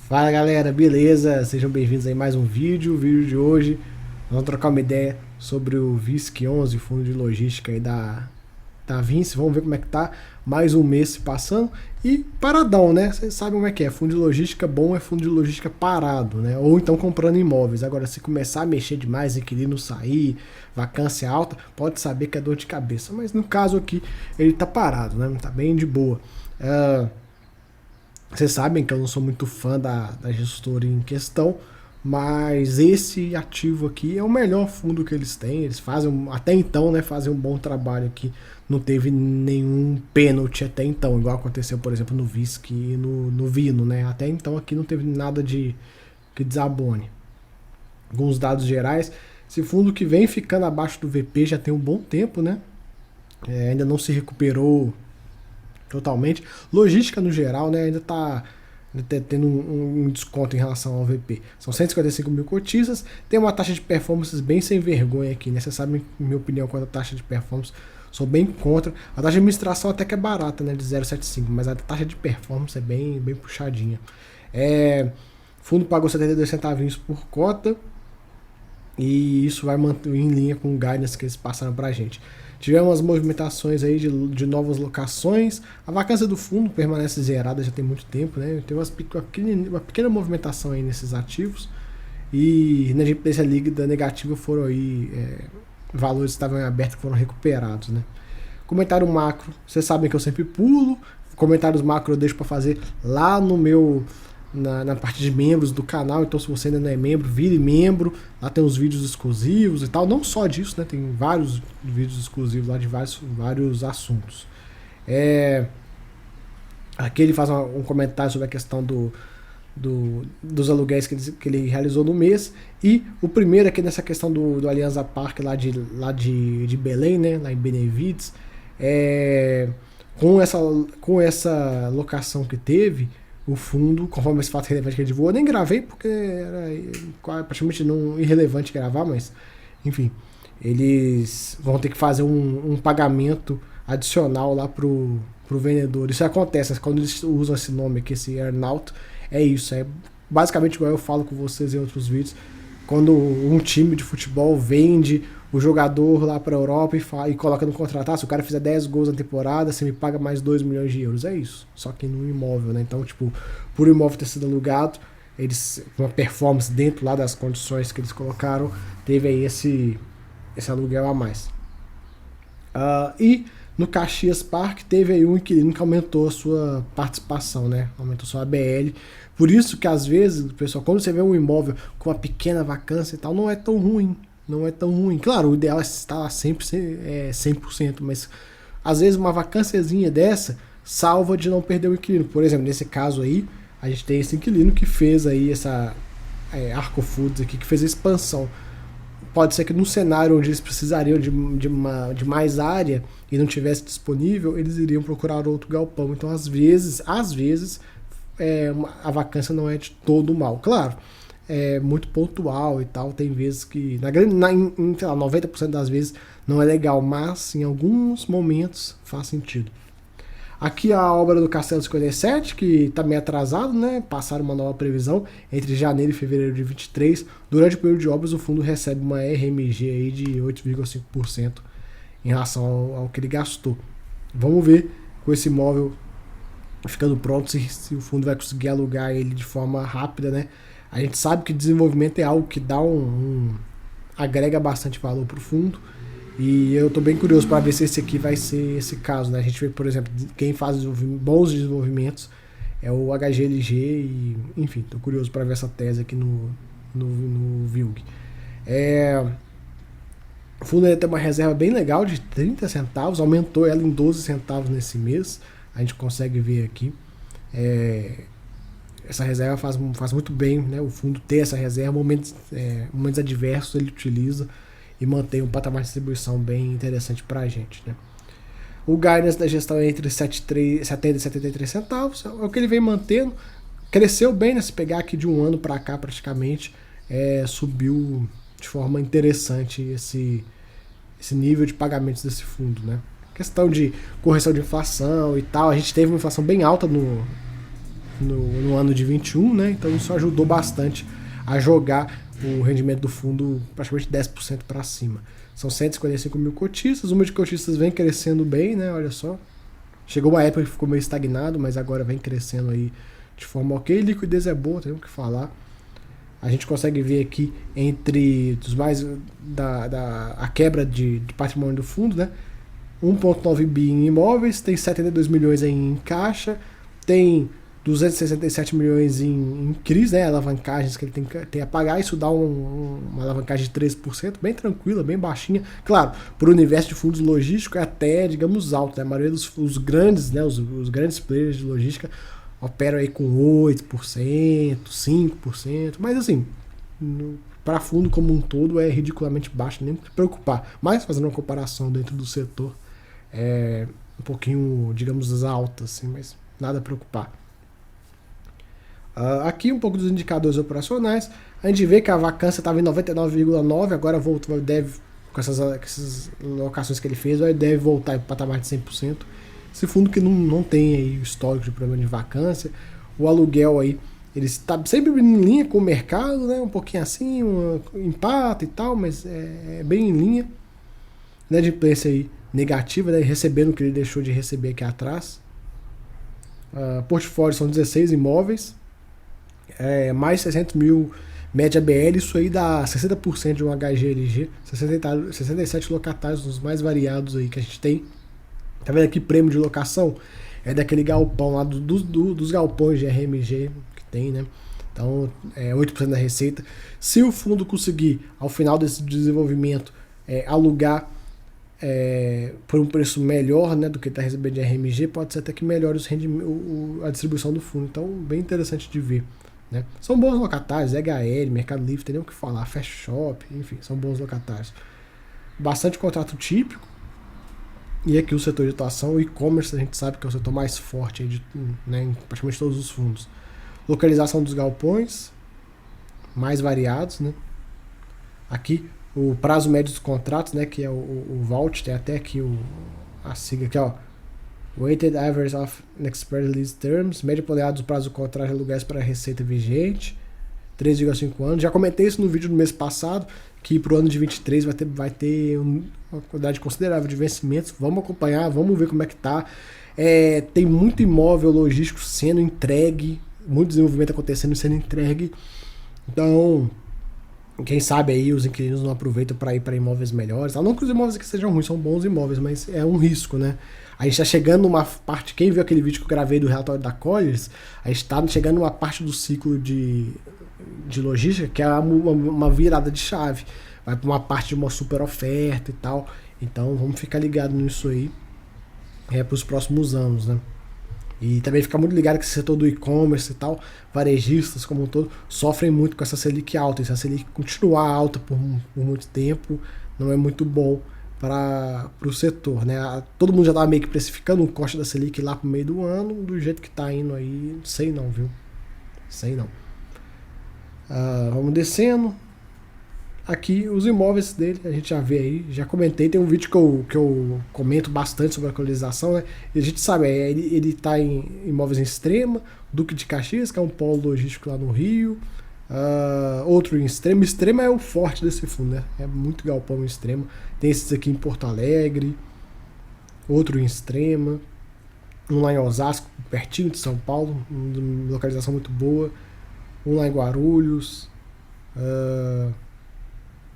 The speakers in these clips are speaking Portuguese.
Fala galera, beleza? Sejam bem-vindos aí a mais um vídeo. O vídeo de hoje vamos trocar uma ideia sobre o VISC 11, fundo de logística aí da Vinci. Vamos ver como é que tá. Mais um mês se passando e paradão, né? Vocês sabem como é que é. Fundo de logística bom é fundo de logística parado, né? Ou então comprando imóveis. Agora, se começar a mexer demais, inquilino sair, vacância alta, pode saber que é dor de cabeça. Mas no caso aqui, ele tá parado, né? Tá bem de boa. Vocês sabem que eu não sou muito fã da gestora em questão, mas esse ativo aqui é o melhor fundo que eles têm. Eles fazem, até então, né, fazem um bom trabalho aqui. Não teve nenhum pênalti até então, igual aconteceu, por exemplo, no VISC e no Vino, né? Até então aqui não teve nada de que desabone. Alguns dados gerais, esse fundo que vem ficando abaixo do VP já tem um bom tempo, né? Ainda não se recuperou totalmente. Logística no geral, né, ainda está tendo um desconto em relação ao VP. São 155 mil cotistas, tem uma taxa de performance bem sem vergonha aqui, né? Vocês sabem, minha opinião, quanto a taxa de performance, sou bem contra. A taxa de administração até que é barata, né, de 0,75, mas a taxa de performance é bem puxadinha. O fundo pagou 72 centavinhos por cota, e isso vai manter em linha com o guidance que eles passaram pra gente. Tivemos as movimentações aí de novas locações. A vacância do fundo permanece zerada já tem muito tempo, né? Tem uma pequena movimentação aí nesses ativos. E na inadimplência líquida negativa foram aí valores que estavam abertos que foram recuperados, né? Comentário macro, vocês sabem que eu sempre pulo. Comentários macro eu deixo para fazer lá no meu na parte de membros do canal. Então, se você ainda não é membro, vire membro. Lá tem os vídeos exclusivos e tal. Não só disso, né? Tem vários vídeos exclusivos lá de vários assuntos. Aqui ele faz um comentário sobre a questão dos aluguéis que ele realizou no mês. E o primeiro aqui nessa questão do Allianza Parque lá de Belém, né? Lá em Benevides. Com essa locação que teve, o fundo, conforme esse fato relevante que ele divulgou, eu nem gravei porque era praticamente irrelevante gravar, mas enfim, eles vão ter que fazer um pagamento adicional lá pro vendedor. Isso acontece quando eles usam esse nome aqui, esse earnout, é isso, é basicamente igual eu falo com vocês em outros vídeos, quando um time de futebol vende o jogador lá para a Europa e coloca no contrato, se o cara fizer 10 gols na temporada, você me paga mais 2 milhões de euros. É isso, só que no imóvel, né? Então, tipo, por o imóvel ter sido alugado, eles, uma performance dentro lá das condições que eles colocaram, teve aí esse aluguel a mais. E no Caxias Park teve aí um inquilino que aumentou a sua participação, né? Aumentou sua ABL. Por isso que às vezes, pessoal, quando você vê um imóvel com uma pequena vacância e tal, não é tão ruim. Não é tão ruim. Claro, o ideal é estar lá sempre 100%, mas às vezes uma vacânciazinha dessa salva de não perder o inquilino. Por exemplo, nesse caso aí, a gente tem esse inquilino que fez aí essa Arco Foods aqui, que fez a expansão. Pode ser que no cenário onde eles precisariam de mais área e não tivesse disponível, eles iriam procurar outro galpão. Então, às vezes a vacância não é de todo mal. Claro, é muito pontual e tal. Tem vezes que, em sei lá, 90% das vezes não é legal, mas em alguns momentos faz sentido. Aqui a obra do Castelo 57, que está meio atrasado, né? Passaram uma nova previsão entre janeiro e fevereiro de 23. Durante o período de obras, o fundo recebe uma RMG aí de 8,5% em relação ao que ele gastou. Vamos ver com esse imóvel ficando pronto se o fundo vai conseguir alugar ele de forma rápida, né? A gente sabe que desenvolvimento é algo que dá agrega bastante valor para o fundo. E eu estou bem curioso para ver se esse aqui vai ser esse caso, né? A gente vê, por exemplo, quem faz bons desenvolvimentos é o HGLG e, enfim, estou curioso para ver essa tese aqui no VILG. O fundo tem uma reserva bem legal de 30 centavos, aumentou ela em 12 centavos nesse mês, a gente consegue ver aqui. Essa reserva faz muito bem, né? O fundo ter essa reserva, momentos adversos ele utiliza e mantém um patamar de distribuição bem interessante para a gente, né? O guidance da gestão é entre 70 e 73 centavos, é o que ele vem mantendo, cresceu bem, né? Se pegar aqui de um ano para cá praticamente, subiu de forma interessante esse nível de pagamentos desse fundo, né? Questão de correção de inflação e tal, a gente teve uma inflação bem alta no ano de 21, né? Então isso ajudou bastante a jogar o rendimento do fundo praticamente 10% para cima. São 155 mil cotistas, o número de cotistas vem crescendo bem, né? Olha só. Chegou uma época que ficou meio estagnado, mas agora vem crescendo aí de forma ok. Liquidez é boa, tem o que falar. A gente consegue ver aqui entre os mais a quebra de patrimônio do fundo, né? 1,9 bi em imóveis, tem 72 milhões em caixa, tem 267 milhões em CRIs, né? Alavancagens que ele tem a pagar. Isso dá uma alavancagem de 13%, bem tranquila, bem baixinha. Claro, para o universo de fundos logísticos é até, digamos, alto, né? A maioria dos grandes, né? Os grandes players de logística operam aí com 8%, 5%, mas assim, para fundo como um todo é ridiculamente baixo, nem se preocupar. Mas fazendo uma comparação dentro do setor, é um pouquinho, digamos, alta, assim, mas nada a preocupar. Aqui um pouco dos indicadores operacionais, a gente vê que a vacância estava em 99,9%, agora deve, com essas locações que ele fez, deve voltar para o patamar de 100%. Esse fundo que não tem aí o histórico de problema de vacância, o aluguel aí, ele está sempre em linha com o mercado, né? Um pouquinho assim, empata e tal, mas é bem em linha. Inadimplência aí negativa, né? Recebendo o que ele deixou de receber aqui atrás. Portfólio são 16 imóveis, mais 600 mil média BL, isso aí dá 60% de um HGLG, 67 locatários, os mais variados aí que a gente tem. Tá vendo aqui prêmio de locação? É daquele galpão lá, dos galpões de RMG que tem, né? Então, 8% da receita. Se o fundo conseguir, ao final desse desenvolvimento, alugar por um preço melhor, né, do que está recebendo de RMG, pode ser até que melhore a distribuição do fundo. Então, bem interessante de ver, né? São bons locatários, HL, Mercado Livre, tem nem o que falar, Fast Shop, enfim, são bons locatários. Bastante contrato típico. E aqui o setor de atuação, o e-commerce, a gente sabe que é o setor mais forte aí né, em praticamente todos os fundos. Localização dos galpões, mais variados, né? Aqui o prazo médio dos contratos, né, que é o VALT, tem até aqui a sigla aqui, ó. Weighted Average of Expired Lease Terms, média ponderada dos prazos do contrato de aluguéis para a receita vigente, 3,5 anos. Já comentei isso no vídeo do mês passado, que para o ano de 23 vai ter uma quantidade considerável de vencimentos. Vamos acompanhar, vamos ver como é que tá. Tem muito imóvel logístico sendo entregue, muito desenvolvimento acontecendo e sendo entregue. Então, quem sabe aí os inquilinos não aproveitam para ir para imóveis melhores. Não que os imóveis aqui sejam ruins, são bons imóveis, mas é um risco, né? A gente está chegando numa parte, quem viu aquele vídeo que eu gravei do relatório da Colliers, a gente está chegando numa parte do ciclo de logística que é uma virada de chave. Vai para uma parte de uma super oferta e tal. Então vamos ficar ligado nisso aí para os próximos anos, né? E também ficar muito ligado que esse setor do e-commerce e tal, varejistas como um todo, sofrem muito com essa Selic alta. E se a Selic continuar alta por muito tempo, não é muito bom para o setor, né? Todo mundo já estava meio que precificando um corte da Selic lá pro meio do ano, do jeito que tá indo aí, sei não, viu? Sei não. Vamos descendo. Aqui os imóveis dele, a gente já vê aí, já comentei, tem um vídeo que eu comento bastante sobre a localização, né? E a gente sabe, ele tá em imóveis em Extrema, Duque de Caxias, que é um polo logístico lá no Rio, outro em Extrema. Extrema é o forte desse fundo, né? É muito galpão em Extrema. Tem esses aqui em Porto Alegre, outro em Extrema, um lá em Osasco, pertinho de São Paulo, uma localização muito boa, um lá em Guarulhos,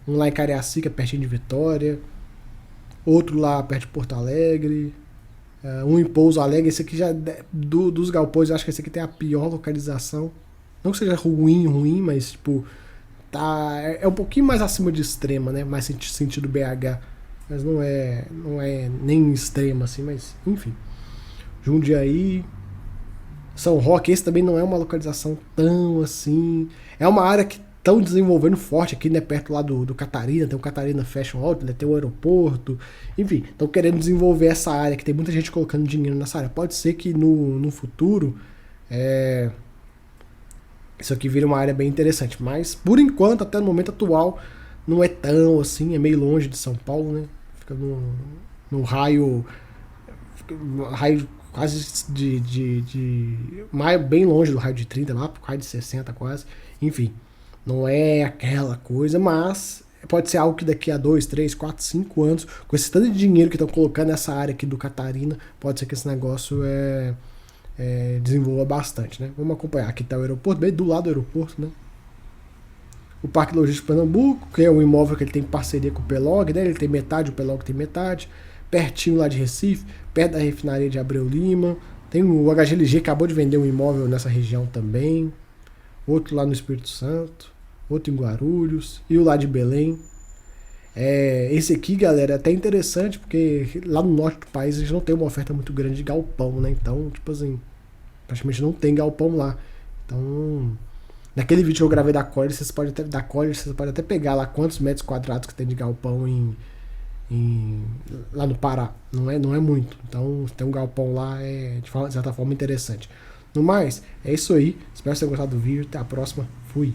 um lá em Cariacica, pertinho de Vitória, outro lá perto de Porto Alegre, um em Pouso Alegre. Esse aqui já dos galpões, eu acho que esse aqui tem a pior localização. Não que seja ruim, mas tipo, é um pouquinho mais acima de Extrema, né? Mais sentido BH, mas não é nem Extrema assim, mas enfim. Jundiaí, São Roque, esse também não é uma localização tão assim. É uma área que estão desenvolvendo forte aqui, né? Perto lá do Catarina, tem o Catarina Fashion Outlet, tem o aeroporto, enfim, estão querendo desenvolver essa área, que tem muita gente colocando dinheiro nessa área. Pode ser que no futuro isso aqui vire uma área bem interessante, mas por enquanto, até no momento atual, não é tão assim, é meio longe de São Paulo, né? Fica no raio quase bem longe do raio de 30, lá pro raio de 60 quase. Enfim, não é aquela coisa, mas pode ser algo que daqui a 2, 3, 4, 5 anos, com esse tanto de dinheiro que estão colocando nessa área aqui do Catarina, pode ser que esse negócio desenvolva bastante, né? Vamos acompanhar. Aqui está o aeroporto, bem do lado do aeroporto, né? O Parque Logístico Pernambuco, que é um imóvel que ele tem parceria com o Pelog, né? Ele tem metade, o Pelog tem metade. Pertinho lá de Recife, perto da refinaria de Abreu Lima. Tem o HGLG, acabou de vender um imóvel nessa região também. Outro lá no Espírito Santo. Outro em Guarulhos. E o lá de Belém. Esse aqui, galera, é até interessante, porque lá no norte do país a gente não tem uma oferta muito grande de galpão, né? Então, tipo assim, praticamente não tem galpão lá. Então, naquele vídeo que eu gravei da Collier, vocês podem até pegar lá quantos metros quadrados que tem de galpão lá no Pará. Não é muito. Então, tem um galpão lá, de certa forma interessante. No mais, é isso aí. Espero que vocês tenham gostado do vídeo. Até a próxima. Fui.